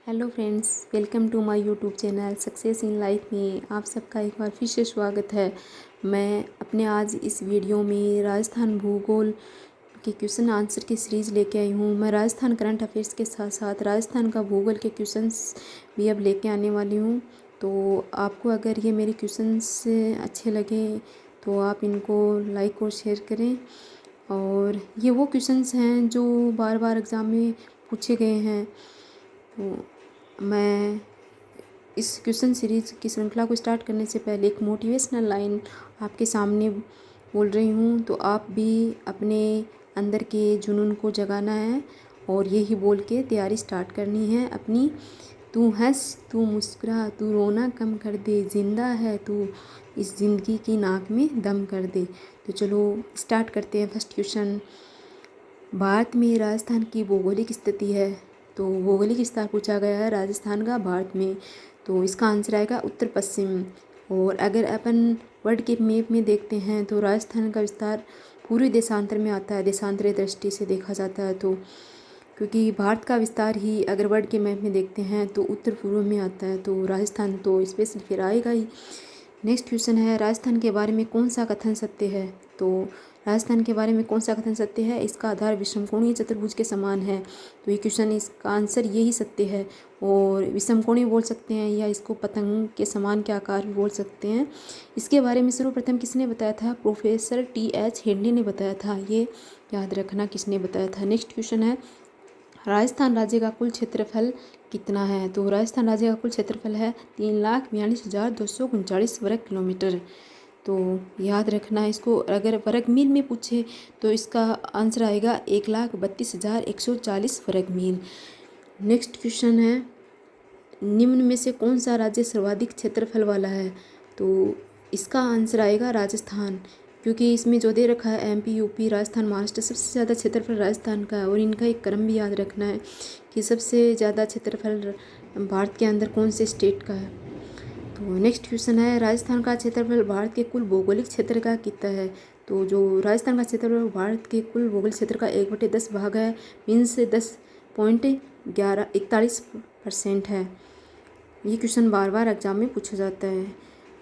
Hello friends, welcome to my YouTube channel success in life में आप सबका एक बार फिर से स्वागत है। मैं अपने आज इस वीडियो में राजस्थान भूगोल के क्वेश्चन आंसर की सीरीज़ लेके आई हूँ। मैं राजस्थान करंट अफेयर्स के साथ साथ राजस्थान का भूगोल के क्वेश्चंस भी अब लेके आने वाली हूँ। तो आपको अगर ये मेरे क्वेश्चंस अच्छे लगे तो आप इनको लाइक और शेयर करें। और ये वो क्वेश्चंस हैं जो बार बार एग्ज़ाम में पूछे गए हैं। तो मैं इस क्वेश्चन सीरीज़ की श्रृंखला को स्टार्ट करने से पहले एक मोटिवेशनल लाइन आपके सामने बोल रही हूँ। तो आप भी अपने अंदर के जुनून को जगाना है और यही बोल के तैयारी स्टार्ट करनी है अपनी। तू हंस, तू मुस्कुरा, तू रोना कम कर दे, जिंदा है तू, इस ज़िंदगी की नाक में दम कर दे। तो चलो स्टार्ट करते हैं। फर्स्ट क्वेश्चन, भारत में राजस्थान की भौगोलिक स्थिति है। तो भौगोलिक विस्तार पूछा गया है राजस्थान का भारत में। तो इसका आंसर आएगा उत्तर पश्चिम। और अगर अपन वर्ल्ड के मैप में देखते हैं तो राजस्थान का विस्तार पूर्वी देशांतर में आता है, देशांतरीय दृष्टि से देखा जाता है। तो क्योंकि भारत का विस्तार ही अगर वर्ल्ड के मैप में देखते हैं तो उत्तर पूर्व में आता है, तो राजस्थान तो स्पेशल फिर आएगा ही। नेक्स्ट क्वेश्चन है, राजस्थान के बारे में कौन सा कथन सत्य है। तो राजस्थान के बारे में कौन सा कथन सत्य है, इसका आधार विषमकोणीय चतुर्भुज के समान है। तो ये क्वेश्चन, इसका आंसर यही सत्य है। और विषमकोणीय बोल सकते हैं या इसको पतंग के समान के आकार भी बोल सकते हैं। इसके बारे में सर्वप्रथम किसने बताया था, प्रोफेसर टी.एच. हेडली ने बताया था। ये याद रखना किसने बताया था। नेक्स्ट क्वेश्चन है, राजस्थान राज्य का कुल क्षेत्रफल कितना है। तो राजस्थान राज्य का कुल क्षेत्रफल है 3,42,239 वर्ग किलोमीटर। तो याद रखना है इसको। अगर वर्ग मील में पूछे तो इसका आंसर आएगा 1,32,140 वर्ग मील। नेक्स्ट क्वेश्चन है, निम्न में से कौन सा राज्य सर्वाधिक क्षेत्रफल वाला है। तो इसका आंसर आएगा राजस्थान, क्योंकि इसमें जो दे रखा है एमपी, यूपी, राजस्थान, महाराष्ट्र, सबसे ज़्यादा क्षेत्रफल राजस्थान का है। और इनका एक क्रम भी याद रखना है कि सबसे ज़्यादा क्षेत्रफल भारत के अंदर कौन से स्टेट का है। तो नेक्स्ट क्वेश्चन है, राजस्थान का क्षेत्रफल भारत के कुल भौगोलिक क्षेत्र का कितना है। तो जो राजस्थान का क्षेत्रफल भारत के कुल भौगोलिक क्षेत्र का 1/10 भाग है, मीन्स 10.41% है। ये क्वेश्चन बार बार एग्जाम में पूछा जाता है।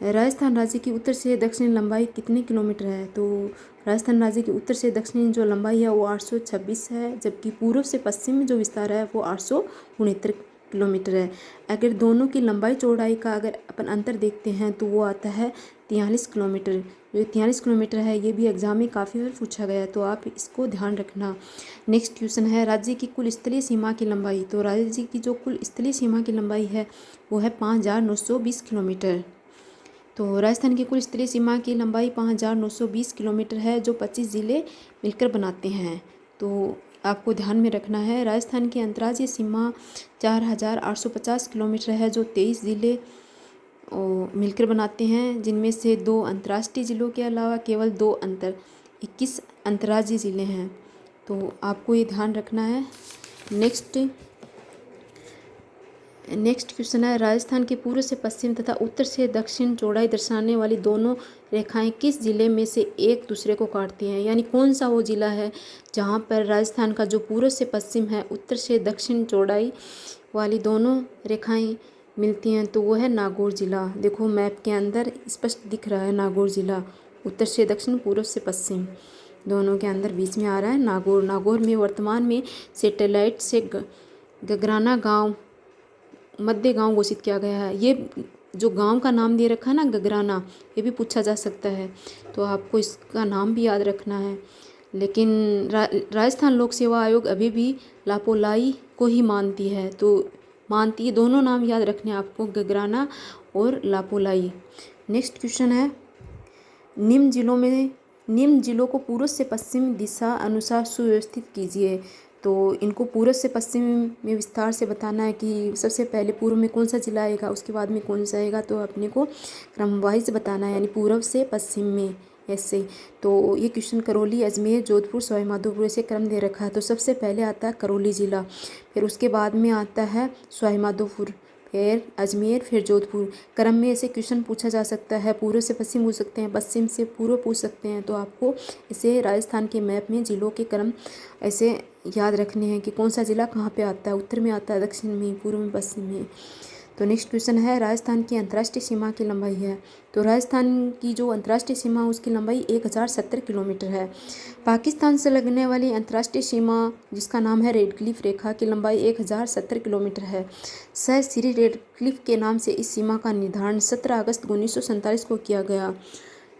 राजस्थान राज्य की उत्तर से दक्षिण लंबाई कितने किलोमीटर है। तो राजस्थान राज्य की उत्तर से दक्षिण जो लंबाई है वो 826 है, जबकि पूर्व से पश्चिम में जो विस्तार है वो 869 किलोमीटर है। अगर दोनों की लंबाई चौड़ाई का अगर अपन अंतर देखते हैं तो वो आता है 43 किलोमीटर। जो 43 किलोमीटर है ये भी एग्जाम में काफ़ी बार पूछा गया है, तो आप इसको ध्यान रखना। नेक्स्ट क्वेश्चन है, राज्य की कुल स्थलीय सीमा की लंबाई। तो राज्य की जो कुल स्थलीय सीमा की लंबाई है वो है 5,920 किलोमीटर। तो राजस्थान की कुल स्थलीय सीमा की लंबाई 5,920 किलोमीटर है, जो 25 ज़िले मिलकर बनाते हैं। तो आपको ध्यान में रखना है। राजस्थान की अंतर्राज्यीय सीमा 4,850 किलोमीटर है, जो 23 ज़िले मिलकर बनाते हैं, जिनमें से 2 अंतर्राष्ट्रीय ज़िलों के अलावा केवल 21 अंतर्राज्यीय ज़िले हैं। तो आपको ये ध्यान रखना है। नेक्स्ट क्वेश्चन है, राजस्थान के पूर्व से पश्चिम तथा उत्तर से दक्षिण चौड़ाई दर्शाने वाली दोनों रेखाएं किस जिले में से एक दूसरे को काटती हैं। यानी कौन सा वो जिला है जहां पर राजस्थान का जो पूर्व से पश्चिम है, उत्तर से दक्षिण चौड़ाई वाली दोनों रेखाएं मिलती हैं, तो वो है नागौर जिला। देखो मैप के अंदर स्पष्ट दिख रहा है नागौर जिला, उत्तर से दक्षिण, पूर्व से पश्चिम दोनों के अंदर बीच में आ रहा है नागौर। नागौर में वर्तमान में सैटेलाइट से गगराना गांव, मध्य गांव घोषित किया गया है। ये जो गांव का नाम दे रखा है ना गगराना, ये भी पूछा जा सकता है, तो आपको इसका नाम भी याद रखना है। लेकिन राजस्थान लोक सेवा आयोग अभी भी लापोलाई को ही मानती है, तो मानती है, दोनों नाम याद रखने हैं आपको, गगराना और लापोलाई। नेक्स्ट क्वेश्चन है, निम्न जिलों को पूर्व से पश्चिम दिशा अनुसार सुव्यवस्थित कीजिए। तो इनको पूर्व से पश्चिम में विस्तार से बताना है कि सबसे पहले पूर्व में कौन सा जिला आएगा, उसके बाद में कौन सा आएगा, तो अपने को क्रमवाइज बताना है, यानी पूर्व से पश्चिम में ऐसे। तो ये क्वेश्चन करौली, अजमेर, जोधपुर, सवाई माधोपुर ऐसे क्रम दे रखा है। तो सबसे पहले आता है करौली ज़िला, फिर उसके बाद में आता है सवाई माधोपुर, फिर अजमेर, फिर जोधपुर। क्रम में ऐसे क्वेश्चन पूछा जा सकता है, पूर्व से पश्चिम पूछ सकते हैं, पश्चिम से पूर्व पूछ सकते हैं। तो आपको इसे राजस्थान के मैप में जिलों के क्रम ऐसे याद रखने हैं कि कौन सा ज़िला कहाँ पे आता है, उत्तर में आता है, दक्षिण में, पूर्व में, पश्चिम में। तो नेक्स्ट क्वेश्चन है, राजस्थान की अंतर्राष्ट्रीय सीमा की लंबाई है। तो राजस्थान की जो अंतर्राष्ट्रीय सीमा उसकी लंबाई 1070 किलोमीटर है। पाकिस्तान से लगने वाली अंतर्राष्ट्रीय सीमा जिसका नाम है रेड क्लिफ रेखा की लंबाई 1070 किलोमीटर है। सर श्री रेड क्लिफ के नाम से इस सीमा का निर्धारण 17 अगस्त 1947 को किया गया।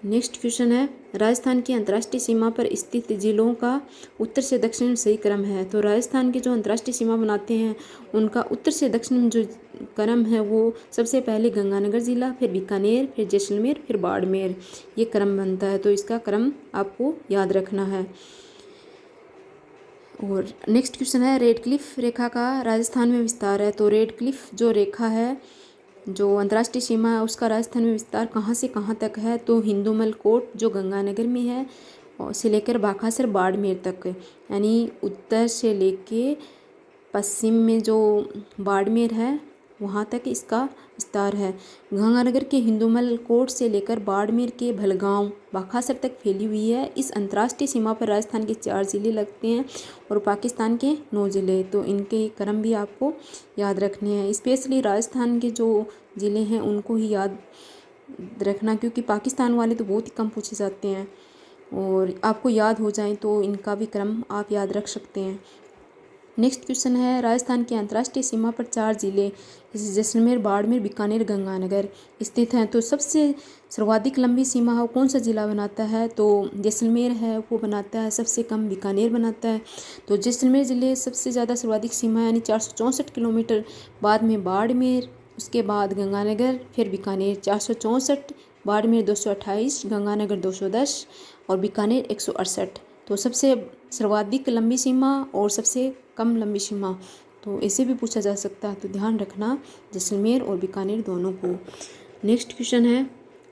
नेक्स्ट क्वेश्चन है, राजस्थान की अंतर्राष्ट्रीय सीमा पर स्थित जिलों का उत्तर से दक्षिण में सही क्रम है। तो राजस्थान के जो अंतर्राष्ट्रीय सीमा बनाते हैं उनका उत्तर से दक्षिण में जो क्रम है वो सबसे पहले गंगानगर ज़िला, फिर बीकानेर, फिर जैसलमेर, फिर बाड़मेर, ये क्रम बनता है। तो इसका क्रम आपको याद रखना है। और नेक्स्ट क्वेश्चन है, रेड क्लिफ रेखा का राजस्थान में विस्तार है। तो रेड क्लिफ जो रेखा है, जो अंतर्राष्ट्रीय सीमा है, उसका राजस्थान में विस्तार कहाँ से कहाँ तक है। तो हिंदूमल कोट जो गंगानगर में है और से लेकर बाखासर बाड़मेर तक, यानी उत्तर से लेके पश्चिम में जो बाड़मेर है वहाँ तक इसका विस्तार है। गंगानगर के हिंदूमल कोट से लेकर बाड़मेर के भलगांव बाखासर तक फैली हुई है। इस अंतर्राष्ट्रीय सीमा पर राजस्थान के 4 ज़िले लगते हैं और पाकिस्तान के 9 ज़िले। तो इनके क्रम भी आपको याद रखने हैं। स्पेशली राजस्थान के जो ज़िले हैं उनको ही याद रखना, क्योंकि पाकिस्तान वाले तो बहुत ही कम पूछे जाते हैं और आपको याद हो जाए तो इनका भी क्रम आप याद रख सकते हैं। नेक्स्ट क्वेश्चन है, राजस्थान की अंतर्राष्ट्रीय सीमा पर 4 ज़िले जैसे जैसलमेर, बाड़मेर, बीकानेर, गंगानगर स्थित हैं। तो सबसे सर्वाधिक लंबी सीमा है कौन सा ज़िला बनाता है। तो जैसलमेर है वो बनाता है, सबसे कम बीकानेर बनाता है। तो जैसलमेर ज़िले सबसे ज़्यादा सर्वाधिक सीमा यानी 464 किलोमीटर, बाद में बाड़मेर, उसके बाद गंगानगर, फिर बीकानेर 464, बाड़मेर 228, गंगानगर 210 और बीकानेर 168। तो सबसे सर्वाधिक लंबी सीमा और सबसे कम लंबी सीमा, तो ऐसे भी पूछा जा सकता है। तो ध्यान रखना जैसलमेर और बीकानेर दोनों को। नेक्स्ट क्वेश्चन है,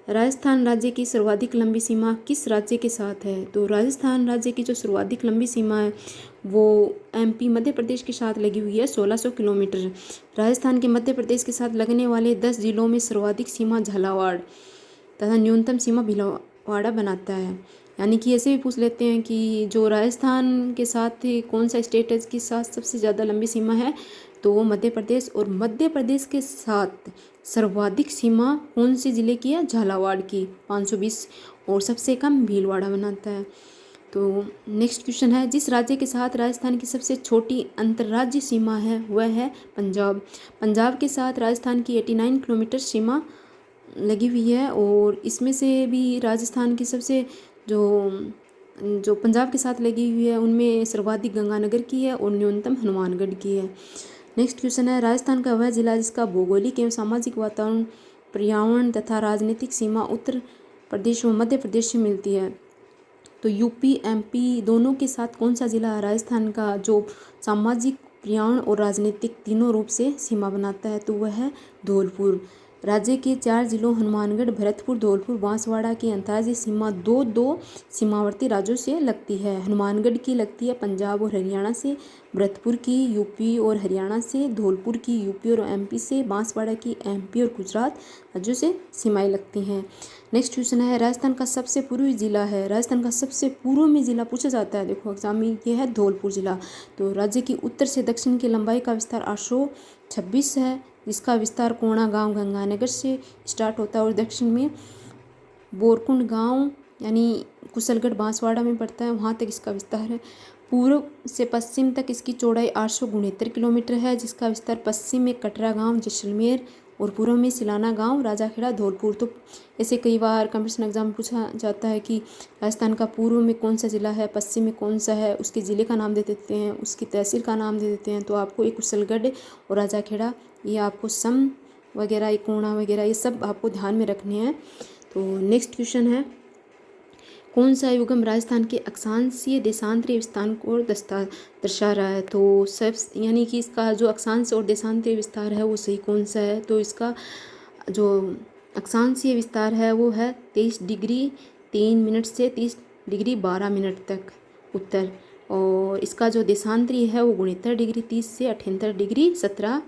राजस्थान राज्य की सर्वाधिक लंबी सीमा किस राज्य के साथ है। तो राजस्थान राज्य की जो सर्वाधिक लंबी सीमा है वो एमपी मध्य प्रदेश के साथ लगी हुई है 1600 किलोमीटर। राजस्थान के मध्य प्रदेश के साथ लगने वाले 10 जिलों में सर्वाधिक सीमा झालावाड़ तथा न्यूनतम सीमा भीलवाड़ा बनाता है। यानी कि ऐसे भी पूछ लेते हैं कि जो राजस्थान के साथ कौन सा स्टेट है जिसके साथ सबसे ज़्यादा लंबी सीमा है, तो वो मध्य प्रदेश। और मध्य प्रदेश के साथ सर्वाधिक सीमा कौन से ज़िले की है, झालावाड़ की 520, और सबसे कम भीलवाड़ा बनाता है। तो नेक्स्ट क्वेश्चन है, जिस राज्य के साथ राजस्थान की सबसे छोटी अंतर्राज्यीय सीमा है वह है पंजाब। पंजाब के साथ राजस्थान की 89 किलोमीटर सीमा लगी हुई है और इसमें से भी राजस्थान की सबसे जो पंजाब के साथ लगी हुई है उनमें सर्वाधिक गंगानगर की है और न्यूनतम हनुमानगढ़ की है। नेक्स्ट क्वेश्चन है, राजस्थान का वह जिला जिसका भौगोलिक एवं सामाजिक वातावरण, पर्यावरण तथा राजनीतिक सीमा उत्तर प्रदेश व मध्य प्रदेश से मिलती है। तो यूपी एमपी दोनों के साथ कौन सा जिला राजस्थान का जो सामाजिक, पर्यावरण और राजनीतिक तीनों रूप से सीमा बनाता है, तो वह है धौलपुर। राज्य के 4 जिलों हनुमानगढ़, भरतपुर, धौलपुर, बांसवाड़ा की अंतर्राज्यीय सीमा दो सीमावर्ती राज्यों से लगती है। हनुमानगढ़ की लगती है पंजाब और हरियाणा से, भरतपुर की यूपी और हरियाणा से, धौलपुर की यूपी और एमपी से, बांसवाड़ा की एमपी और गुजरात राज्यों से सीमाएं लगती हैं। नेक्स्ट क्वेश्चन है, राजस्थान का सबसे पूर्वी जिला है। राजस्थान का सबसे पूर्व में जिला पूछा जाता है, देखो एग्जाम में, ये है धौलपुर जिला। तो राज्य की उत्तर से दक्षिण की लंबाई का विस्तार 826 है, जिसका विस्तार कोणा गांव गंगानगर से स्टार्ट होता है और दक्षिण में बोरकुंड गांव यानी कुशलगढ़ बांसवाड़ा में पड़ता है, वहाँ तक इसका विस्तार है। पूर्व से पश्चिम तक इसकी चौड़ाई 869 किलोमीटर है, जिसका विस्तार पश्चिम में कटरा गांव जैसलमेर और पूर्व में सिलाना गांव राजाखेड़ा धौलपुर। तो ऐसे कई बार कंपटीशन एग्जाम में पूछा जाता है कि राजस्थान का पूर्व में कौन सा ज़िला है, पश्चिम में कौन सा है, उसके ज़िले का नाम दे देते हैं, उसकी तहसील का नाम दे देते हैं। तो आपको एक कुशलगढ़ और राजाखेड़ा, ये आपको सम वगैरह, ये कोणा वगैरह, ये सब आपको ध्यान में रखने हैं। तो नेक्स्ट क्वेश्चन है, कौन सा युगम राजस्थान के अक्षांशीय देशांतरीय विस्तार को दर्शा रहा है। तो सब यानी कि इसका जो अक्षांश और देशांतरीय विस्तार है वो सही कौन सा है। तो इसका जो अक्षांशीय विस्तार है वो है 23 डिग्री 3 मिनट से 30 डिग्री 12 मिनट तक उत्तर, और इसका जो देशांतरीय है वो 69 डिग्री 30 से 78 डिग्री 17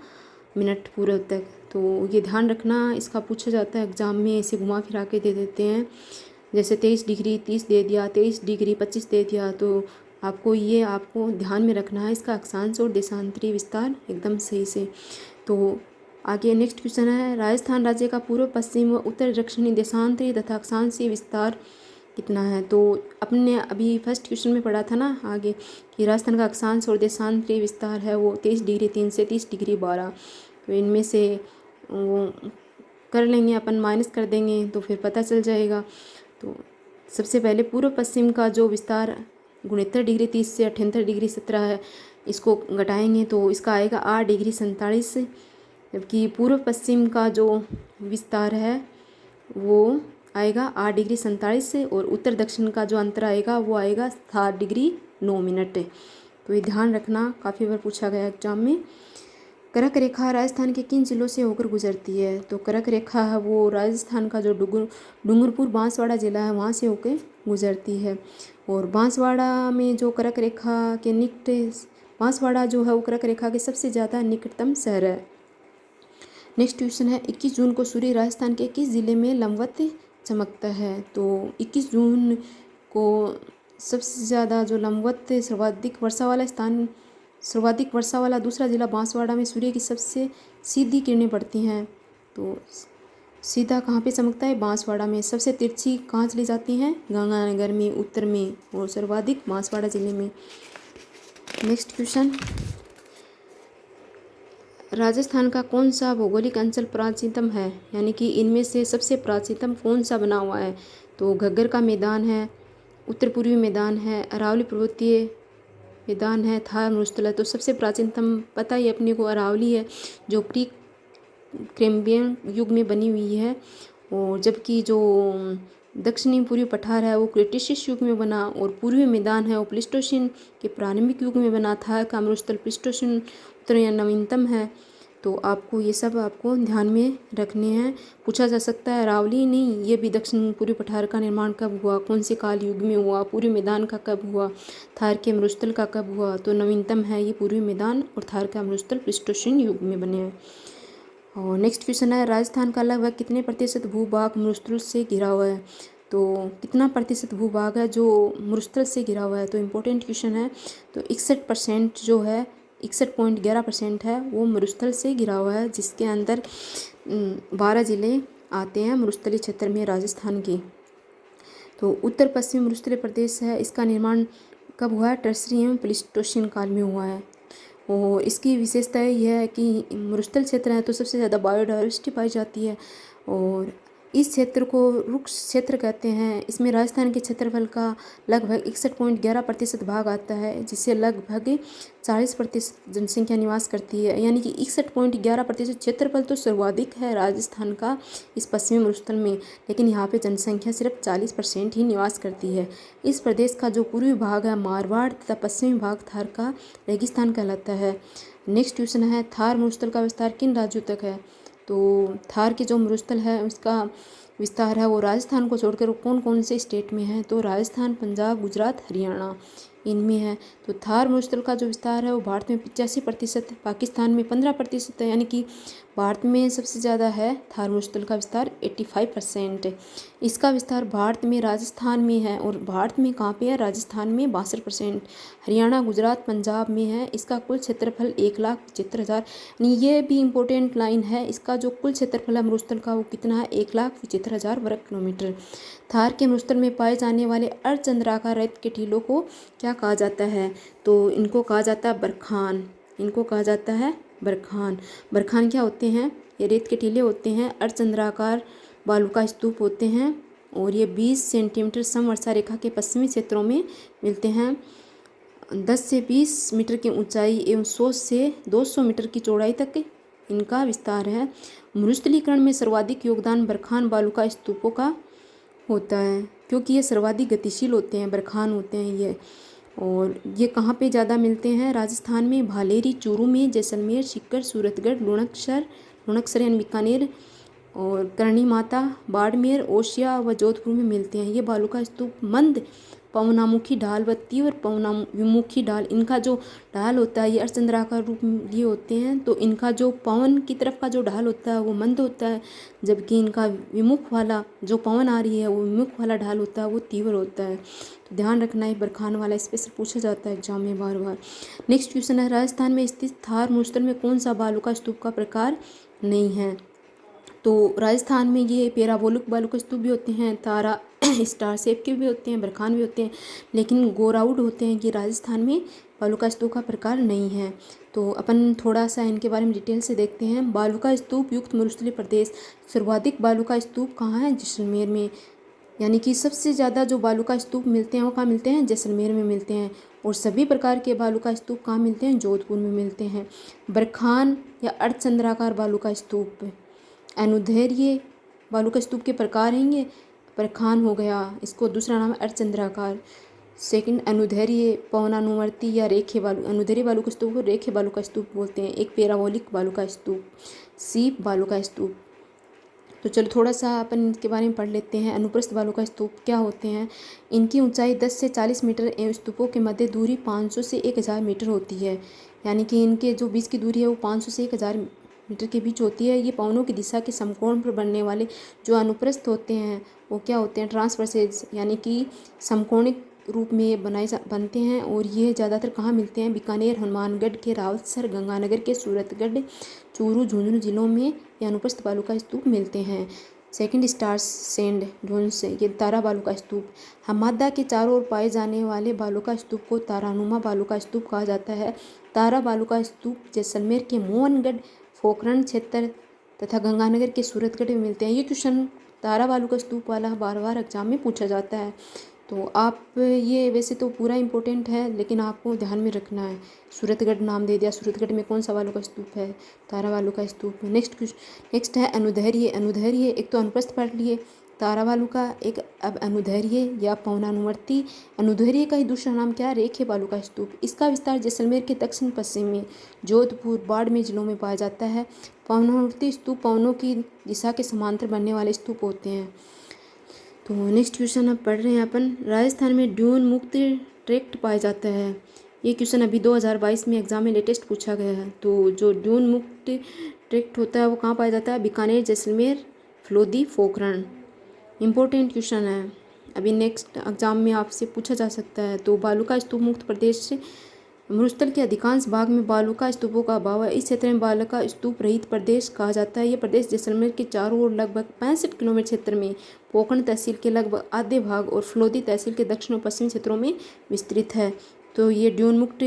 मिनट पूर्व तक। तो ये ध्यान रखना, इसका पूछा जाता है एग्ज़ाम में, ऐसे घुमा फिरा के दे देते हैं। जैसे 23 डिग्री 30 दे दिया, 23 डिग्री 25 दे दिया, तो आपको ध्यान में रखना है इसका अक्षांश और देशांतरी विस्तार एकदम सही से। तो आगे नेक्स्ट क्वेश्चन है, राजस्थान राज्य का पूर्व पश्चिम व उत्तर दक्षिणी देशांतरी तथा अक्षांशीय विस्तार कितना है। तो अपने अभी फर्स्ट क्वेश्चन में पढ़ा था ना आगे कि राजस्थान का अक्षांश और देशांतरी विस्तार है वो 23 डिग्री 3 से 30 डिग्री 12। तो इनमें से वो कर लेंगे अपन, माइनस कर देंगे तो फिर पता चल जाएगा। तो सबसे पहले पूर्व पश्चिम का जो विस्तार 69 डिग्री 30 से 78 डिग्री 17 है, इसको घटाएंगे तो इसका आएगा 8 डिग्री 47। जबकि पूर्व पश्चिम का जो विस्तार है वो आएगा 8 डिग्री 47 से, और उत्तर दक्षिण का जो अंतर आएगा वो आएगा 7 डिग्री 9 मिनट। तो ये ध्यान रखना, काफ़ी बार पूछा गया एग्जाम में। कर्क रेखा राजस्थान के किन जिलों से होकर गुजरती है। तो कर्क रेखा है वो राजस्थान का जो डूंगरपुर बांसवाड़ा ज़िला है वहाँ से होकर गुजरती है। और बांसवाड़ा में जो कर्क रेखा के निकट, बांसवाड़ा जो है वो कर्क रेखा के सबसे ज़्यादा निकटतम शहर है। नेक्स्ट क्वेश्चन है, 21 जून को सूर्य राजस्थान के किस जिले में लंबवत चमकता है। तो 21 जून को सबसे ज़्यादा जो लंबवत सर्वाधिक वर्षा वाला दूसरा जिला बांसवाड़ा में सूर्य की सबसे सीधी किरणें पड़ती हैं। तो सीधा कहाँ पे चमकता है, बांसवाड़ा में। सबसे तिरछी कहाँ चली जाती हैं, गंगानगर में उत्तर में, और सर्वाधिक बांसवाड़ा जिले में। नेक्स्ट क्वेश्चन, राजस्थान का कौन सा भौगोलिक अंचल प्राचीनतम है, यानी कि इनमें से सबसे प्राचीनतम कौन सा बना हुआ है। तो घग्गर का मैदान है, उत्तर पूर्वी मैदान है, अरावली पर्वतीय मैदान है, थार मरुस्थल है। तो सबसे प्राचीनतम पता ही अपने को अरावली है, जो प्री कैम्ब्रियन युग में बनी हुई है। और जबकि जो दक्षिणी पूर्वी पठार है वो क्रेटेशियस युग में बना, और पूर्वी मैदान है वो प्लीस्टोसीन के प्रारंभिक युग में बना था। का मरुस्थल प्लीस्टोसीन उत्तर या नवीनतम है। तो आपको ये सब आपको ध्यान में रखने हैं। पूछा जा सकता है अरावली नहीं, ये भी दक्षिण पूर्वी पठार का निर्माण कब हुआ, कौन से काल युग में हुआ, पूर्वी मैदान का कब हुआ, थार के मरुस्थल का कब हुआ। तो नवीनतम है ये पूर्वी मैदान, और थार का मरुस्थल प्लीस्टोसीन युग में बने हैं। और नेक्स्ट क्वेश्चन है, राजस्थान का लगभग कितने प्रतिशत भूभाग मरुस्थल से घिरा हुआ है। तो कितना प्रतिशत भूभाग है जो मरुस्थल से घिरा हुआ है। तो इम्पोर्टेंट क्वेश्चन है। तो 61% जो है, 61.11% है वो मरुस्थल से घिरा हुआ है, जिसके अंदर 12 ज़िले आते हैं मरुस्थलीय क्षेत्र में राजस्थान के। तो उत्तर पश्चिम मरुस्थलीय प्रदेश है, इसका निर्माण कब हुआ है, टर्सरी एवं प्लीस्टोसीन काल में हुआ है। और इसकी विशेषता यह है कि मरुस्थल क्षेत्र है तो सबसे ज़्यादा बायोडाइवर्सिटी पाई जाती है, और इस क्षेत्र को रुक्ष क्षेत्र कहते हैं। इसमें राजस्थान के क्षेत्रफल का लगभग 61.11% भाग आता है, जिससे लगभग 40% जनसंख्या निवास करती है। यानी कि 61.11% क्षेत्रफल तो सर्वाधिक है राजस्थान का इस पश्चिमी मरुस्थल में, लेकिन यहाँ पे जनसंख्या सिर्फ 40% ही निवास करती है। इस प्रदेश का जो पूर्वी भाग है मारवाड़ तथा पश्चिमी भाग थार का रेगिस्तान कहलाता है। नेक्स्ट क्वेश्चन है, थार मरुस्थल का विस्तार किन राज्यों तक है। तो थार के जो मरुस्थल है उसका विस्तार है वो राजस्थान को छोड़कर कौन कौन से स्टेट में है। तो राजस्थान, पंजाब, गुजरात, हरियाणा इनमें है। तो थार मरुस्थल का जो विस्तार है वो भारत में 85%, पाकिस्तान में 15% है। यानी कि भारत में सबसे ज़्यादा है थार मरुस्थल का विस्तार 85%। इसका विस्तार भारत में राजस्थान में है, और भारत में कहाँ पे है, राजस्थान में 62%। हरियाणा, गुजरात, पंजाब में है। इसका कुल क्षेत्रफल 1,75,000। ये भी इम्पोर्टेंट लाइन है, इसका जो कुल क्षेत्रफल है मरुस्थल का वो कितना है, 1,75,000 वर्ग किलोमीटर। थार के मरुस्थल में पाए जाने वाले अर्धचंद्राकार रेत के टीलों को क्या कहा जाता है। तो इनको कहा जाता है बरखान। इनको कहा जाता है बरखान। बरखान क्या होते हैं, ये रेत के टीले होते हैं, अर्धचंद्राकार बालू का स्तूप होते हैं, और ये 20 सेंटीमीटर समवर्षा रेखा के पश्चिमी क्षेत्रों में मिलते हैं। 10 से 20 मीटर की ऊंचाई एवं 100 से 200 मीटर की चौड़ाई तक इनका विस्तार है। मरुस्थलीकरण में सर्वाधिक योगदान बरखान बालू का स्तूपों का होता है, क्योंकि ये सर्वाधिक गतिशील होते हैं, बरखान होते हैं ये। और ये कहाँ पे ज़्यादा मिलते हैं, राजस्थान में भालेरी, चूरू में, जैसलमेर, सीकर, सूरतगढ़, लुणकसर यानी बीकानेर, और करणी माता, बाड़मेर, ओसिया व जोधपुर में मिलते हैं। ये बालू का स्तूप मंद पवनामुखी ढाल व तीव्र पवनाभिमुखी ढाल, इनका जो ढाल होता है ये अर्धचंद्राकार रूप लिए होते हैं। तो इनका जो पवन की तरफ का जो ढाल होता है वो मंद होता है, जबकि इनका विमुख वाला जो पवन आ रही है वो विमुख वाला ढाल होता है वो तीव्र होता है। तो ध्यान रखना है, बरखान वाला स्पेशल पूछा जाता है एग्जाम में बार बार। नेक्स्ट क्वेश्चन है, राजस्थान में स्थित थार मरुस्थल में कौन सा बालू का स्तूप का प्रकार नहीं है? तो राजस्थान में ये पेराबोलिक बालू का स्तूप भी होते हैं, तारा स्टार शेप के भी होते हैं, बरखान भी होते हैं, लेकिन गोराउड होते हैं कि राजस्थान में बालू का स्तूप का प्रकार नहीं है। तो अपन थोड़ा सा इनके बारे में डिटेल से देखते हैं। बालू का स्तूप युक्त मरुस्थलीय प्रदेश, सर्वाधिक बालू का स्तूप कहाँ है? जैसलमेर में, यानी कि सबसे ज़्यादा जो बालू का स्तूप मिलते हैं वो कहाँ मिलते हैं? जैसलमेर में मिलते हैं। और सभी प्रकार के बालू का स्तूप कहाँ मिलते हैं? जोधपुर में मिलते हैं। बरखान या अर्धचंद्राकार बालू का स्तूप, अनुदैर्घ्य बालू का स्तूप के प्रकार हैं ये। बरखान हो गया, इसको दूसरा नाम है अर्धचंद्राकार। सेकंड अनुदैर्घ्य पवनानुवर्ती या रेखे बालू, अनुदैर्घ्य बालू का स्तूप को रेखे बालू का स्तूप बोलते हैं। एक पेराबोलिक बालू का स्तूप, सीप बालू का स्तूप। तो चलो थोड़ा सा अपन इनके बारे में पढ़ लेते हैं। अनुप्रस्थ बालू का स्तूप क्या होते हैं? इनकी ऊंचाई 10 से 40 मीटर एवं स्तूपों के मध्य दूरी 500 से 1000 मीटर होती है, यानी कि इनके जो बीच की दूरी है वो 500 से 1000 मीटर के बीच होती है। ये पवनों की दिशा के समकोण पर बनने वाले जो अनुप्रस्थ होते हैं वो क्या होते हैं? ट्रांसवर्सेज, यानी कि समकोणिक रूप में बनते हैं। और ये ज़्यादातर कहाँ मिलते हैं? बीकानेर, हनुमानगढ़ के रावतसर, गंगानगर के सूरतगढ़, चूरू, झुंझुनू जिलों में ये अनुप्रस्थ बालू का स्तूप मिलते हैं। सेकंड स्टार सैंड ड्यून्स, ये तारा बालू का स्तूप। हमादा के चारों ओर पाए जाने वाले बालू का स्तूप को तारानुमा बालू का स्तूप कहा जाता है। तारा बालू का स्तूप जैसलमेर के मोहनगढ़, पोखरण क्षेत्र तथा गंगानगर के सूरतगढ़ में मिलते हैं। ये क्वेश्चन तारा बालू का स्तूप वाला बार बार एग्जाम में पूछा जाता है। तो आप ये वैसे तो पूरा इम्पोर्टेंट है, लेकिन आपको ध्यान में रखना है। सूरतगढ़ नाम दे दिया, सूरतगढ़ में कौन सा बालू का स्तूप है? तारा बालू का स्तूप। नेक्स्ट है अनुदैर्घ्य। अनुदैर्घ्य एक तो अनुप्रस्थ पढ़ लिए तारा बालू का, एक अब अनुदैर्घ्य या पवनानुवर्ती। अनुदैर्घ्य का ही दूसरा नाम क्या है? रेखे बालू का स्तूप। इसका विस्तार जैसलमेर के दक्षिण पश्चिम में जोधपुर, बाड़मेर जिलों में पाया जाता है। पवनानुवर्ती स्तूप पवनों की दिशा के समांतर बनने वाले स्तूप होते हैं। तो नेक्स्ट क्वेश्चन अब पढ़ रहे हैं अपन, राजस्थान में ड्यून मुक्त ट्रैक्ट पाया जाता है। ये क्वेश्चन अभी 2022 में एग्जाम में लेटेस्ट पूछा गया है। तो जो ड्यून मुक्त ट्रैक्ट होता है वो कहाँ पाया जाता है? बीकानेर, जैसलमेर, फलोदी, पोखरण। इम्पोर्टेंट क्वेश्चन है, अभी नेक्स्ट एग्जाम में आपसे पूछा जा सकता है। तो बालू का स्तूप मुक्त प्रदेश मरुस्थल के अधिकांश भाग में बालू का स्तूपों का अभाव है। इस क्षेत्र में बालू का स्तूप रहित प्रदेश कहा जाता है। यह प्रदेश जैसलमेर के चारों ओर लगभग 65 किलोमीटर क्षेत्र में, पोखरण तहसील के लगभग आधे भाग और फलोदी तहसील के दक्षिण और पश्चिमी क्षेत्रों में विस्तृत है। तो ये ड्यून मुक्त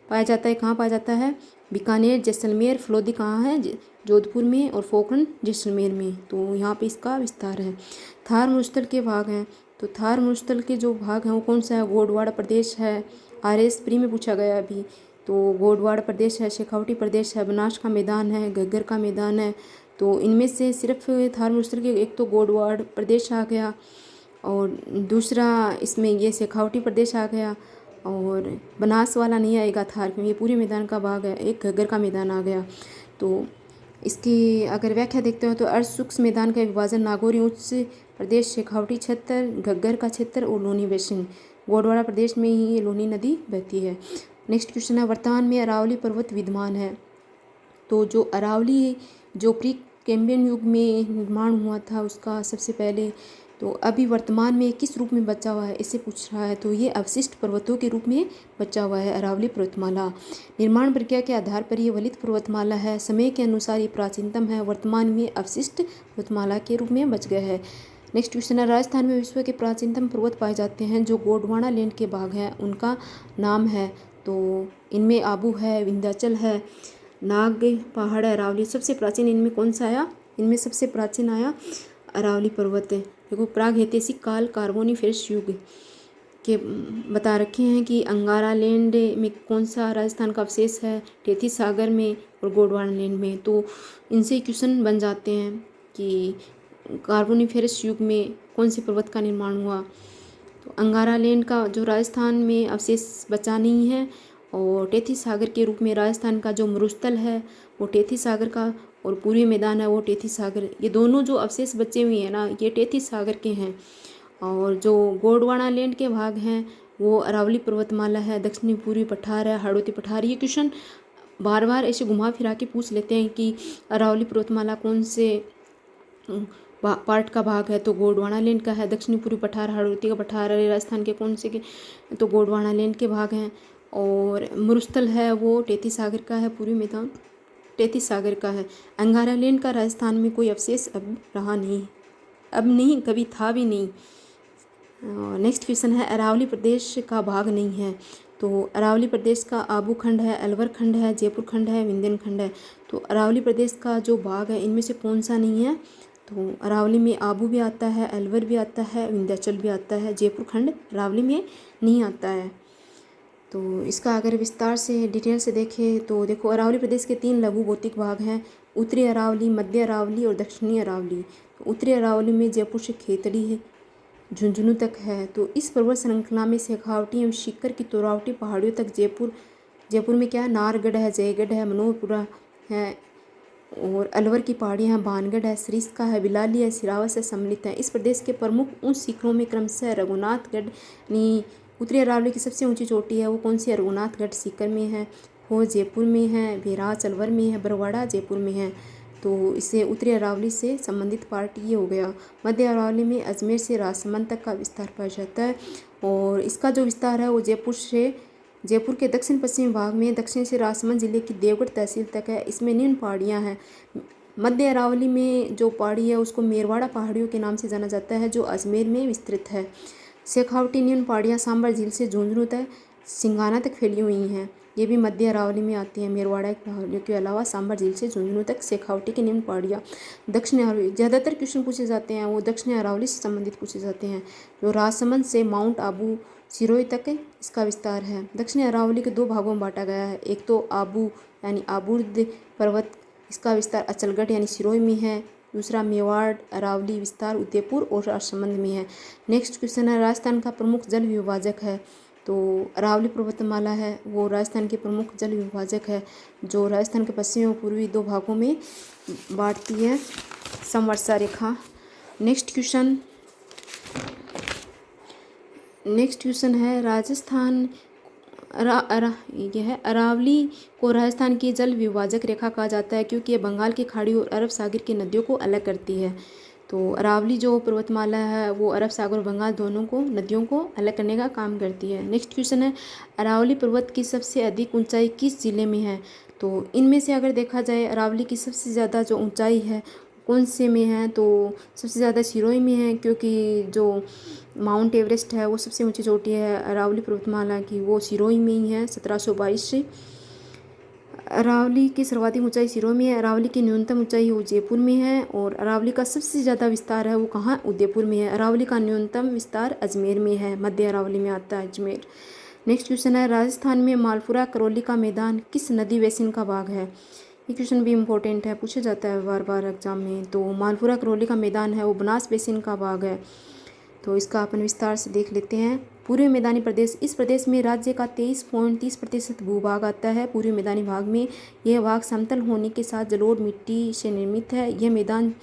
पाया जाता है, कहाँ पाया जाता है? बीकानेर, जैसलमेर, फलोदी कहाँ है? जोधपुर में, और पोखरण जैसलमेर में। तो यहाँ पे इसका विस्तार है। थार मरुस्थल के भाग हैं, तो थार मरुस्थल के जो भाग हैं वो कौन सा है? गोडवाड़ा प्रदेश है, RS प्री में पूछा गया अभी। तो गोडवाड़ा प्रदेश है, शेखावटी प्रदेश है, बनास का मैदान है, घग्गर का मैदान है। तो इनमें से सिर्फ थार मरुस्थल के एक तो गोडवाड़ प्रदेश आ गया, और दूसरा इसमें ये शेखावटी प्रदेश आ गया, और बनास वाला नहीं आएगा थार में, ये पूरे मैदान का भाग है। एक घग्गर का मैदान आ गया। तो इसकी अगर व्याख्या देखते हो तो अर्ध शुष्क मैदान का विभाजन नागौरी उच्च प्रदेश, शेखावटी क्षेत्र, घग्गर का क्षेत्र और लोनी बेसिन। गोडवाड़ा प्रदेश में ही ये लोनी नदी बहती है। नेक्स्ट क्वेश्चन है, वर्तमान में अरावली पर्वत विद्यमान है। तो जो अरावली जो प्री कैम्ब्रियन युग में निर्माण हुआ था उसका सबसे पहले, तो अभी वर्तमान में किस रूप में बचा हुआ है इसे पूछ रहा है। तो ये अवशिष्ट पर्वतों के रूप में बचा हुआ है अरावली पर्वतमाला। निर्माण प्रक्रिया के आधार पर ये वलित पर्वतमाला है। समय के अनुसार ये प्राचीनतम है, वर्तमान में अवशिष्ट पर्वतमाला के रूप में बच गया है। नेक्स्ट क्वेश्चन है, राजस्थान में विश्व के प्राचीनतम पर्वत पाए जाते हैं जो गोंडवाना लैंड के भाग हैं उनका नाम है। तो इनमें आबू है, विंध्याचल है, नाग पहाड़ है, अरावली। सबसे प्राचीन इनमें कौन सा आया? इनमें सबसे प्राचीन आया अरावली पर्वत है। देखो प्राग ऐतिहासिक काल कार्बोनिफेरस युग के बता रखे हैं कि अंगारा लैंड में कौन सा राजस्थान का अवशेष है, टेथी सागर में और गोंडवाना लैंड में। तो इनसे क्वेश्चन बन जाते हैं कि कार्बोनिफेरस युग में कौन से पर्वत का निर्माण हुआ। तो अंगारा लैंड का जो राजस्थान में अवशेष बचा नहीं है, और टेथी सागर के रूप में राजस्थान का जो मरुस्थल है वो टेथी सागर का, और पूर्वी मैदान है वो टेथी सागर। ये दोनों जो अवशेष बचे हुए हैं ना ये टेथी सागर के हैं। और जो गोंडवाना लैंड के भाग हैं वो अरावली पर्वतमाला है, दक्षिणी पूर्वी पठार है, हाड़ौती पठार। ये क्वेश्चन बार बार ऐसे घुमा फिरा के पूछ लेते हैं कि अरावली पर्वतमाला कौन से पार्ट का भाग है, तो गोंडवाना लैंड का है। दक्षिणी पूर्वी पठार हाड़ौती का पठार है, राजस्थान के कौन से के, तो गोंडवाना लैंड के भाग हैं। और मरुस्थल है वो तैतीस सागर का है, पूर्वी मैदान तैतीस सागर का है। अंगारा लैंड का राजस्थान में कोई अवशेष अब रहा नहीं, अब नहीं, कभी था भी नहीं। नेक्स्ट क्वेश्चन है अरावली प्रदेश का भाग नहीं है, तो अरावली प्रदेश का आबू खंड है, अलवर खंड है, जयपुर खंड है, विंध्यन खंड है। तो अरावली प्रदेश का जो भाग है इनमें से कौन सा नहीं है, तो अरावली में आबू भी आता है, अलवर भी आता है, विंध्याचल भी आता है, जयपुर खंड अरावली में नहीं आता है। तो इसका अगर विस्तार से डिटेल से देखें तो देखो, अरावली प्रदेश के 3 लघु भौतिक भाग हैं, उत्तरी अरावली, मध्य अरावली और दक्षिणी अरावली। तो उत्तरी अरावली में जयपुर से खेतड़ी है, झुंझुनू तक है। तो इस पर्वत श्रृंखला में शेखावटी एवं सीकर की तोरावटी पहाड़ियों तक जयपुर में क्या है, नारगढ़ है, जयगढ़ है, मनोहरपुरा है, और अलवर की पहाड़ियाँ हैं, भानगढ़ है, सरिस्का है, बिलाली है, सिरावा से सम्मिलित है। इस प्रदेश के प्रमुख ऊंच शिखरों में क्रमशः रघुनाथगढ़ नी उत्तरी अरावली की सबसे ऊंची चोटी है वो कौन सी है, रघुनाथगढ़ सीकर में है, हो जयपुर में है, भेराज अलवर में है, बरवाड़ा जयपुर में है। तो इससे उत्तरी अरावली से संबंधित पार्ट ये हो गया। मध्य अरावली में अजमेर से राजसमंद तक का विस्तार पाया जाता है, और इसका जो विस्तार है वो जयपुर के दक्षिण पश्चिमी भाग में दक्षिण से राजसमंद जिले की देवगढ़ तहसील तक है। इसमें निम्न पहाड़ियाँ हैं। मध्य अरावली में जो पहाड़ी है उसको मेरवाड़ा पहाड़ियों के नाम से जाना जाता है, जो अजमेर में विस्तृत है। शेखावटी निम्न पहाड़ियाँ सांभर झील से झुंझुनू तक सिंगाना तक फैली हुई हैं, ये भी मध्य अरावली में आती हैं। मेरवाड़ा पहाड़ियों के अलावा सांभर झील से झुंझुनू तक शेखावटी की निम्न पहाड़ियाँ। दक्षिण अरावली ज़्यादातर क्वेश्चन पूछे जाते हैं वो दक्षिण अरावली से संबंधित पूछे जाते हैं, जो राजसमंद से माउंट आबू सिरोही तक इसका विस्तार है। दक्षिणी अरावली के 2 भागों में बांटा गया है, एक तो आबू यानी आबूर्द पर्वत, इसका विस्तार अचलगढ़ यानी सिरोही में है। दूसरा मेवाड़ अरावली विस्तार उदयपुर और राजसमंद में है। नेक्स्ट क्वेश्चन है राजस्थान का प्रमुख जल विभाजक है, तो अरावली पर्वतमाला है वो राजस्थान के प्रमुख जल विभाजक है, जो राजस्थान के पश्चिमी और पूर्वी 2 भागों में बांटती है समवर्षा रेखा। नेक्स्ट क्वेश्चन है राजस्थान यह है अरावली को राजस्थान की जल विभाजक रेखा कहा जाता है, क्योंकि यह बंगाल की खाड़ी और अरब सागर की नदियों को अलग करती है। तो अरावली जो पर्वतमाला है वो अरब सागर और बंगाल दोनों को नदियों को अलग करने का काम करती है। नेक्स्ट क्वेश्चन है अरावली पर्वत की सबसे अधिक ऊंचाई किस जिले में है, तो इनमें से अगर देखा जाए अरावली की सबसे ज़्यादा जो ऊंचाई है कौन से में है, तो सबसे ज़्यादा सिरोही में है, क्योंकि जो माउंट एवरेस्ट है वो सबसे ऊंची चोटी है अरावली पर्वतमाला की, वो सिरोही में ही है 1722 से। अरावली की सर्वाधिक ऊंचाई सिरोही में है, अरावली की न्यूनतम ऊंचाई वो जयपुर में है, और अरावली का सबसे ज़्यादा विस्तार है वो कहाँ, उदयपुर में है। अरावली का न्यूनतम विस्तार अजमेर में है, मध्य अरावली में आता है अजमेर। नेक्स्ट क्वेश्चन है राजस्थान में मालपुरा करौली का मैदान किस नदी बेसिन का भाग है, ये क्वेश्चन भी इम्पोर्टेंट है, पूछा जाता है बार बार एग्जाम में। तो मालपुरा करौली का मैदान है वो बनास बेसिन का भाग है, तो इसका अपन विस्तार से देख लेते हैं। पूर्वी मैदानी प्रदेश, इस प्रदेश में राज्य का 23.30% भूभाग आता है। पूर्वी मैदानी भाग में यह भाग समतल होने के साथ जलोढ़ मिट्टी से निर्मित है। यह मैदान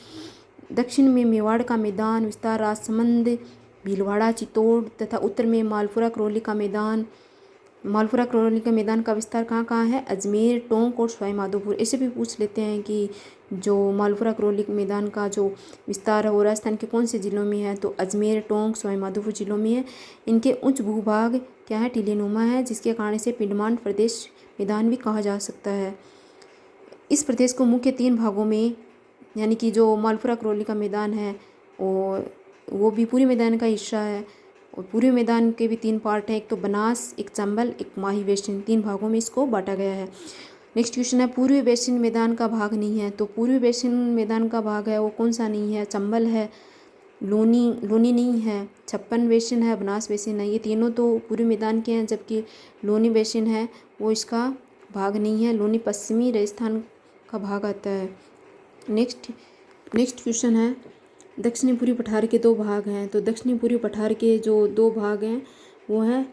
दक्षिण में मेवाड़ का मैदान विस्तार राजसमंद, भीलवाड़ा, चित्तौड़ तथा उत्तर में मालपुरा करौली का मैदान का विस्तार कहाँ कहाँ है, अजमेर, टोंक और सवाई माधोपुर। ऐसे भी पूछ लेते हैं कि जो मालपुरा करौली मैदान का जो विस्तार है वो राजस्थान के कौन से जिलों में है, तो अजमेर, टोंक, सवाई माधोपुर जिलों में है। इनके उच्च भूभाग क्या है, टीलेनुमा है, जिसके कारण इसे पिंडमान प्रदेश मैदान भी कहा जा सकता है। इस प्रदेश को मुख्य 3 भागों में, यानी कि जो मालपुरा करौली का मैदान है और वो भी पूरी मैदान का हिस्सा है, और पूर्वी मैदान के भी 3 पार्ट हैं, एक तो बनास, एक चंबल, एक माही बेसिन, 3 भागों में इसको बांटा गया है। नेक्स्ट क्वेश्चन है पूर्वी बेसिन मैदान का भाग नहीं है, तो पूर्वी बेसिन मैदान का भाग है वो कौन सा नहीं है, चंबल है, लोनी नहीं है, छप्पन बेसिन है, बनास बेसिन है, ये तीनों तो पूर्वी मैदान के हैं, जबकि लोनी बेसिन है वो इसका भाग नहीं है, लोनी पश्चिमी राजस्थान का भाग आता है। नेक्स्ट क्वेश्चन है दक्षिणी पूर्वी पठार के 2 भाग हैं, तो दक्षिणी पूर्वी पठार के जो 2 भाग हैं वो हैं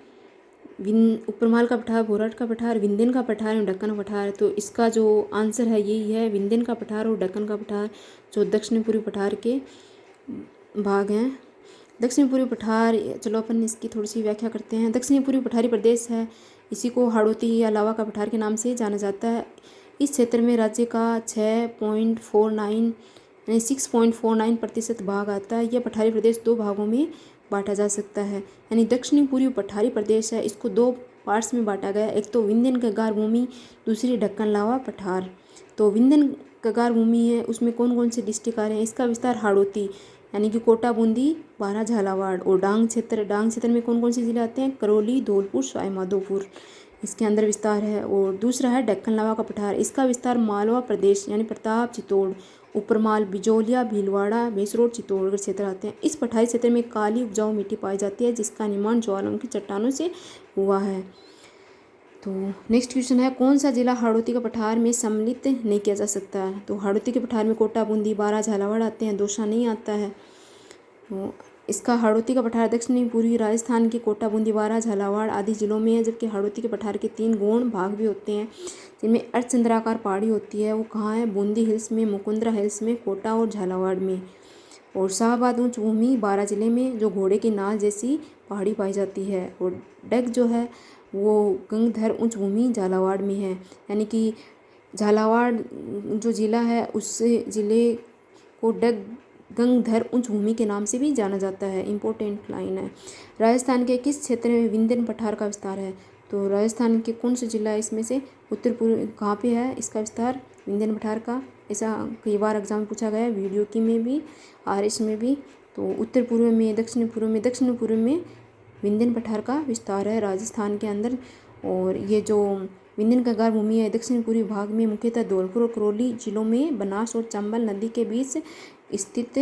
ऊपरमाल का पठार, भोरठ का पठार, विंध्यन का पठार और दक्कन का पठार। तो इसका जो आंसर है यही है, विंध्यन का पठार और दक्कन का पठार जो दक्षिणी पूर्वी पठार के भाग हैं। दक्षिण पूर्वी पठार, चलो अपन इसकी थोड़ी सी व्याख्या करते हैं। दक्षिणी पूर्वी पठारी प्रदेश है, इसी को हाड़ौती या लावा का पठार के नाम से जाना जाता है। इस क्षेत्र में राज्य का 6.49% भाग आता है। यह पठारी प्रदेश दो भागों में बांटा जा सकता है, यानी दक्षिणी पूर्वी पठारी प्रदेश है, इसको दो पार्ट्स में बांटा गया। एक तो विंध्यन कगार भूमि, दूसरी ढक्कन लावा पठार। तो विंध्यन कगार भूमि है, उसमें कौन कौन से डिस्ट्रिक्ट आ रहे हैं? इसका विस्तार हाड़ौती यानी कि कोटा, बूंदी, बारा, झालावाड़। और डांग क्षेत्र में कौन कौन से जिले आते हैं? करौली, धौलपुर, सवाई माधोपुर, इसके अंदर विस्तार है। और दूसरा है ढक्कन लावा का पठार, इसका विस्तार मालवा प्रदेश यानी प्रताप, चित्तौड़, ऊपरमाल, बिजोलिया, भीलवाड़ा, भैंसरोड, चित्तौड़गढ़ क्षेत्र आते हैं। इस पठारी क्षेत्र में काली उपजाऊ मिट्टी पाई जाती है, जिसका निर्माण ज्वालामुखी चट्टानों से हुआ है। तो नेक्स्ट क्वेश्चन है, कौन सा जिला हाड़ौती का पठार में सम्मिलित नहीं किया जा सकता है? तो हाड़ौती के पठार में कोटा, बूंदी, बारा, झालावाड़ आते हैं, दौसा नहीं आता है। तो इसका हाड़ौती का पठार दक्षिणी पूर्वी राजस्थान के कोटा, बूंदी, बारा, झालावाड़ आदि जिलों में है। जबकि हाड़ौती के पठार के 3 गौण भाग भी होते हैं, जिनमें अर्धचंद्राकार पहाड़ी होती है। वो कहाँ है? बूंदी हिल्स में, मुकुंदरा हिल्स में, कोटा और झालावाड़ में। और शाहबाद उच्च भूमि बारा जिले में, जो घोड़े की नाल जैसी पहाड़ी पाई जाती है। और डग जो है वो गंगधर उच्च भूमि झालावाड़ में है, यानी कि झालावाड़ जो जिला है उस जिले को गंगधर उच्च भूमि के नाम से भी जाना जाता है। इम्पोर्टेंट लाइन है। राजस्थान के किस क्षेत्र में विंध्यन पठार का विस्तार है? तो राजस्थान के कौन सा जिला है इसमें से? उत्तर पूर्व कहाँ पे है इसका विस्तार विंध्यन पठार का? ऐसा कई बार एग्जाम में पूछा गया है, वीडियो की में भी, आरएस में भी। तो उत्तर पूर्व में, दक्षिण पूर्व में विंध्यन पठार का विस्तार है राजस्थान के अंदर। और ये जो विंध्यन कगार भूमि है दक्षिण पूर्वी भाग में मुख्यतः धौलपुर और करौली जिलों में बनास और चंबल नदी के बीच स्थित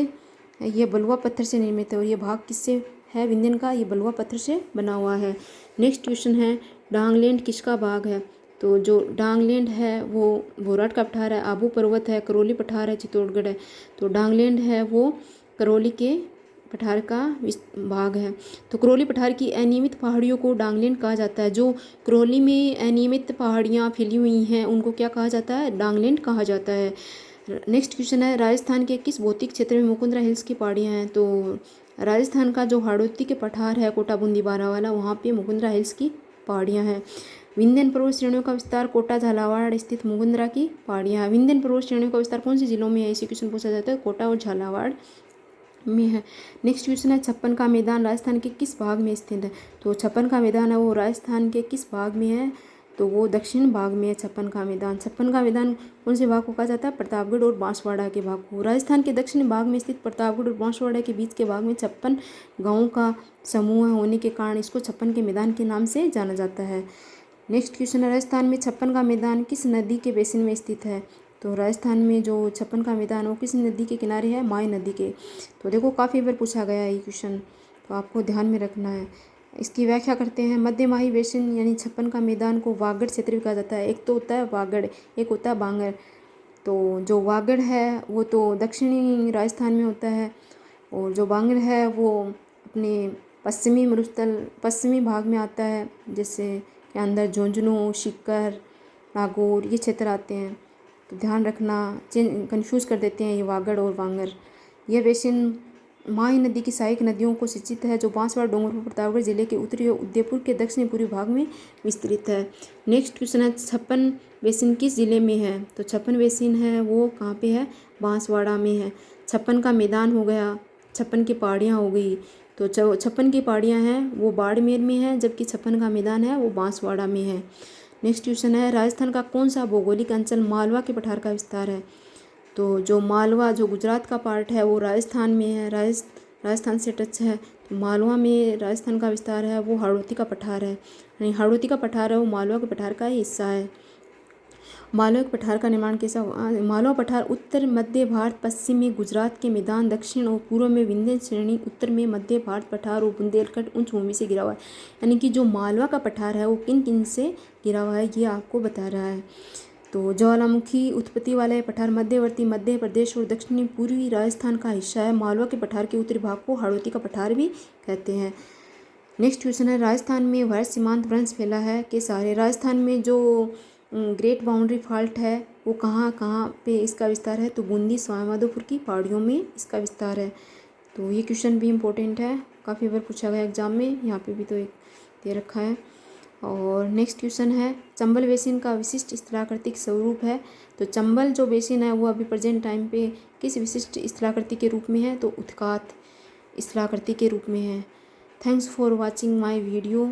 ये बलुआ पत्थर से निर्मित है। और ये भाग किससे है विंध्यन का? ये बलुआ पत्थर से बना हुआ है। नेक्स्ट क्वेश्चन है, डांगलैंड किसका भाग है? तो जो डांगलैंड है वो भोराट का पठार है, आबू पर्वत है, करौली पठार है, चित्तौड़गढ़ है। तो डांगलैंड है वो करौली के पठार का भाग है। तो करौली पठार की अनियमित पहाड़ियों को डांगलैंड कहा जाता है। जो करौली में अनियमित पहाड़ियाँ फैली हुई हैं उनको क्या कहा जाता है? डांगलैंड कहा जाता है। नेक्स्ट क्वेश्चन है, राजस्थान के किस भौतिक क्षेत्र में मुकुंदरा हिल्स की पहाड़ियाँ हैं? तो राजस्थान का जो हाड़ौती के पठार है कोटा, बूंदी, बारा वाला, वहाँ पे मुकुंदरा हिल्स की पहाड़ियाँ हैं। विंध्यन पर्वत श्रेणियों का विस्तार कोटा, झालावाड़ स्थित मुकुंदरा की पहाड़ियाँ। विंध्यन पर्वत श्रेणियों का विस्तार कौन से जिलों में है? इसी क्वेश्चन पूछा जाता है, कोटा और झालावाड़ में है। नेक्स्ट क्वेश्चन है, छप्पन का मैदान राजस्थान के किस भाग में स्थित है? तो छप्पन का मैदान है वो राजस्थान के किस भाग में है? तो वो दक्षिण भाग में है छप्पन का मैदान। छप्पन का मैदान कौन से भाग को कहा जाता है? प्रतापगढ़ और बांसवाड़ा के भाग को। राजस्थान के दक्षिण भाग में स्थित प्रतापगढ़ और बांसवाड़ा के बीच के भाग में 56 गाँवों का समूह होने के कारण इसको छप्पन के मैदान के नाम से जाना जाता है। नेक्स्ट क्वेश्चन है, राजस्थान में छप्पन का मैदान किस नदी के बेसिन में स्थित है? तो राजस्थान में जो छप्पन का मैदान वो किस नदी के किनारे है? माय नदी के। तो देखो काफ़ी बार पूछा गया है ये क्वेश्चन, तो आपको ध्यान में रखना है। इसकी व्याख्या करते हैं, मध्य माही बेसिन यानी छप्पन का मैदान को वागड़ क्षेत्र भी कहा जाता है। एक तो होता है वागड़, एक होता है बांगर। तो जो वागड़ है वो तो दक्षिणी राजस्थान में होता है, और जो बांगर है वो अपने पश्चिमी भाग में आता है, जैसे के अंदर झुंझुनू, सीकर, नागौर ये क्षेत्र आते हैं। तो ध्यान रखना, कंफ्यूज कर देते हैं ये वागड़ और बांगर। यह बेसिन माही नदी की सहायक नदियों को सिंचित है, जो बांसवाड़ा, डूंगरपुर, प्रतापगढ़ जिले के उत्तरी और उदयपुर के दक्षिणी पूर्वी भाग में विस्तृत है। नेक्स्ट क्वेश्चन है, छप्पन बेसिन किस जिले में है? तो छप्पन बेसिन है वो कहाँ पे है? बांसवाड़ा में है। छप्पन का मैदान हो गया, छप्पन की पहाड़ियाँ हो गई। तो छप्पन की पहाड़ियाँ हैं वो बाड़मेर में है, जबकि छप्पन का मैदान है वो बांसवाड़ा में है। नेक्स्ट क्वेश्चन है, राजस्थान का कौन सा भौगोलिक अंचल मालवा के पठार का विस्तार है? तो जो मालवा जो गुजरात का पार्ट है वो राजस्थान में है, राजस्थान से टच है। तो मालवा में राजस्थान का विस्तार है वो हाड़ौती का पठार है, यानी हाड़ौती का पठार है वो मालवा के पठार का ही हिस्सा है। मालवा के पठार का निर्माण कैसा हुआ? मालवा पठार उत्तर मध्य भारत, पश्चिम में गुजरात के मैदान, दक्षिण और पूर्व में विंध्य श्रेणी, उत्तर में मध्य भारत पठार और बुंदेलखंड उच्च भूमि से घिरा हुआ है। यानी कि जो मालवा का पठार है वो किन किन से घिरा हुआ है ये आपको बता रहा है। तो ज्वालामुखी उत्पत्ति वाला यह पठार मध्यवर्ती मध्य प्रदेश और दक्षिणी पूर्वी राजस्थान का हिस्सा है। मालवा के पठार के उत्तरी भाग को हाड़ौती का पठार भी कहते हैं। नेक्स्ट क्वेश्चन है, राजस्थान में भारत सीमांत वंश फैला है के सारे। राजस्थान में जो ग्रेट बाउंड्री फॉल्ट है वो कहाँ कहाँ पे इसका विस्तार है? तो बूंदी, सवाई माधोपुर की पहाड़ियों में इसका विस्तार है। तो ये क्वेश्चन भी इम्पोर्टेंट है, काफ़ी बार पूछा गया एग्ज़ाम में, यहाँ पे भी तो एक दे रखा है। और नेक्स्ट क्वेश्चन है, चंबल बेसिन का विशिष्ट स्थलाकृतिक स्वरूप है। तो चंबल जो बेसिन है वो अभी प्रेजेंट टाइम पे किस विशिष्ट स्थलाकृति के रूप में है? तो उत्कात स्थलाकृति के रूप में है। Thanks for watching my video.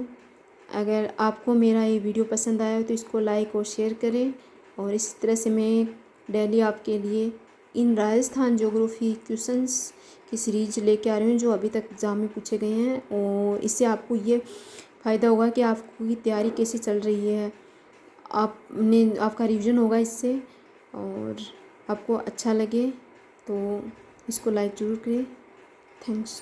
अगर आपको मेरा ये वीडियो पसंद आया तो इसको लाइक और शेयर करें, और इस तरह से मैं डेली आपके लिए इन राजस्थान ज्योग्राफी क्वेश्चंस की सीरीज लेके आ रही हूँ जो अभी तक एग्ज़ाम में पूछे गए हैं। और इससे आपको ये फ़ायदा होगा कि आपकी तैयारी कैसे चल रही है, आपका रिवीजन होगा इससे, और आपको अच्छा लगे तो इसको लाइक ज़रूर करें। थैंक्स।